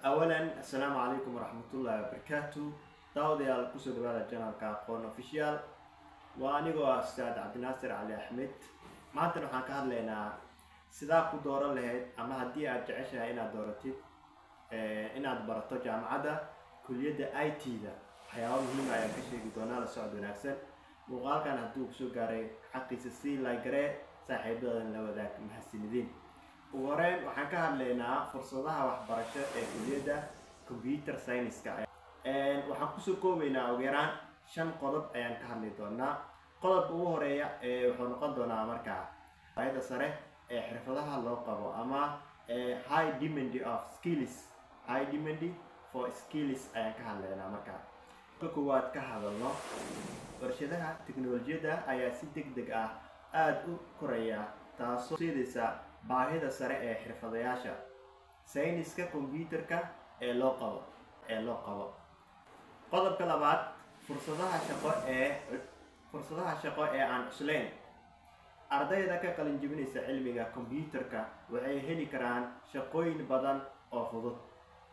أولا السلام عليكم ورحمة الله وبركاته. داودي على كسر هذا الجنال كقون أوفيشال وأنا جو أستاذ عبد الناصر علي أحمد. ما أنت نحن كهلنا سداق دورة له أما هدي أرجعشها إلى دورتي إن أدبرت جامعة كلية أي تي ده حيوان مهم على كشيء دونا لسعود ونكسر وقال كان هدوك سجاري حقي سسي لايقرأ صاحب لو ذاك محسنين. ورين waxaan ka hadlaynaa fursadaha waxbarasho ee kulliyadda computer science-ka waxaan ku soo koobaynaa ugu yaraan 5 qodob ayaan ka hadli doonaa. qodobka ugu horeeya wuxuu noqon doonaa markaa baahida sare ee xirfadaha loo qabo ama high demand of skills, high demand for skills ayaan ka hadlaynaa markaa. koowaad ka hadalno warshadaha tiknoolajiyadda ayaa si degdeg ah aad u koraya taasoo sidaysa baahida sare ee xirfadayaasha sayniska kombiyuutarka ee loo qabo. qodobka labaad fursadaha shaqo ee aan cuslayn. ardayda ka qalin jebinaysa cilmiga kombiyuutarka waxay heli karaan shaqooyin badan oo fudud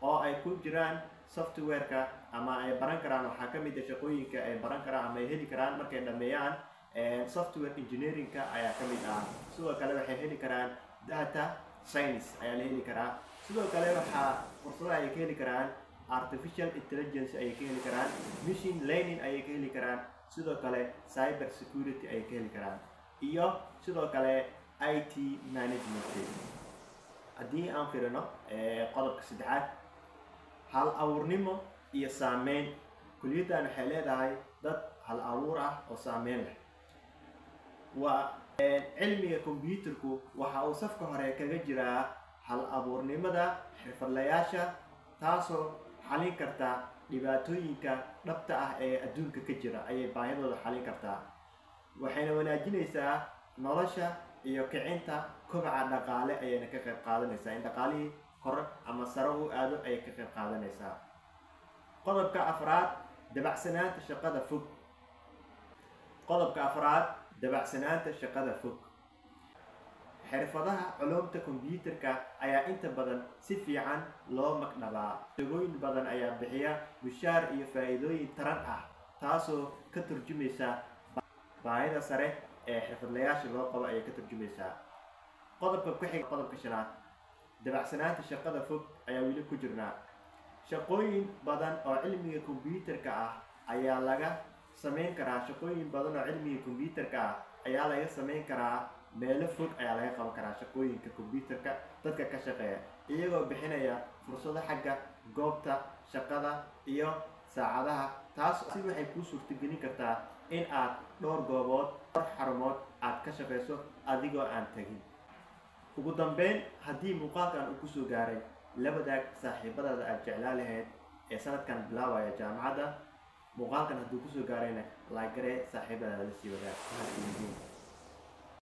oo ay ku jiraan software-ka ama ay baran karaan. waxaa ka mid ah shaqooyinka ay baran karaan ama ay heli karaan markay dhameeyaan software engineering-ka ayaa ka mid ah. sidoo kale waxay heli karaan data science ayaa la heli karaa. sidoo kale waxaa fursadaha ay ka heli karaan artificial intelligence ayay ka heli karaan, machine learning ayay ka heli karaan, sidoo kale cyber security ayay ka heli karaan, iyo sidoo kale IT management. haddii aan firino qodobka saddexaad hal abuurnimo iyo saameyn. kulliyaddan waxay leedahay dad hal abuur ah oo saameyn leh. cilmiga kombiyuutarku waxa uu safka hore kaga jiraa hal abuurnimada xirfadlayaasha taasoo xalin karta dhibaatooyinka dhabta ah ee adduunka ka jira ayay baahidooda xalin kartaa. waxayna wanaajinaysaa nolosha iyo kicinta kobaca dhaqaale ayayna ka qayb qaadanaysaa in dhaqaalihii kor ama sare u aado ayay ka qayb qaadanaysaa. qodobka afraad dabacsanaanta shaqada fog. dabacsanaanta shaqada fog. xirfadaha culumta kombiyuutarka ayaa inta badan si fiican loo magdhabaa. shaqooyin badan ayaa bixiya mushaar iyo faa'iidooyin taran ah taasoo ka turjumaysa baahida sare ee xirfadlayaasha loo qabo ayay ka turjumaysaa. qodobka ku xiga qodobka shanaad dabacsanaanta shaqada fog ayaa weli ku jirnaa. shaqooyin badan oo cilmiga kombiyuutarka ah ayaa laga samayn karaa. shaqooyin badan oo cilmiga kombiyuutarka ah ayaa laga samayn karaa meelo fog ayaa laga qaban karaa. shaqooyinka kombiyuutarka dadka ka shaqeeya iyagoo bixinaya fursado xagga goobta shaqada iyo saacadaha. taas waxay kuu suurtagelin kartaa in aad dhowr goobood dhowr xarumood aad ka shaqeyso adigoo aan tagin. ugu dambeyn haddii muuqaalkan uu kusoo gaaray la wadaag saaxiibadaada aad jeclaan lahayd ee sanadkan bilaabaya jaamacadda. muuqaalkan hadduu kusoo gaarayna like garee saaxiibadaada la sii wadaag.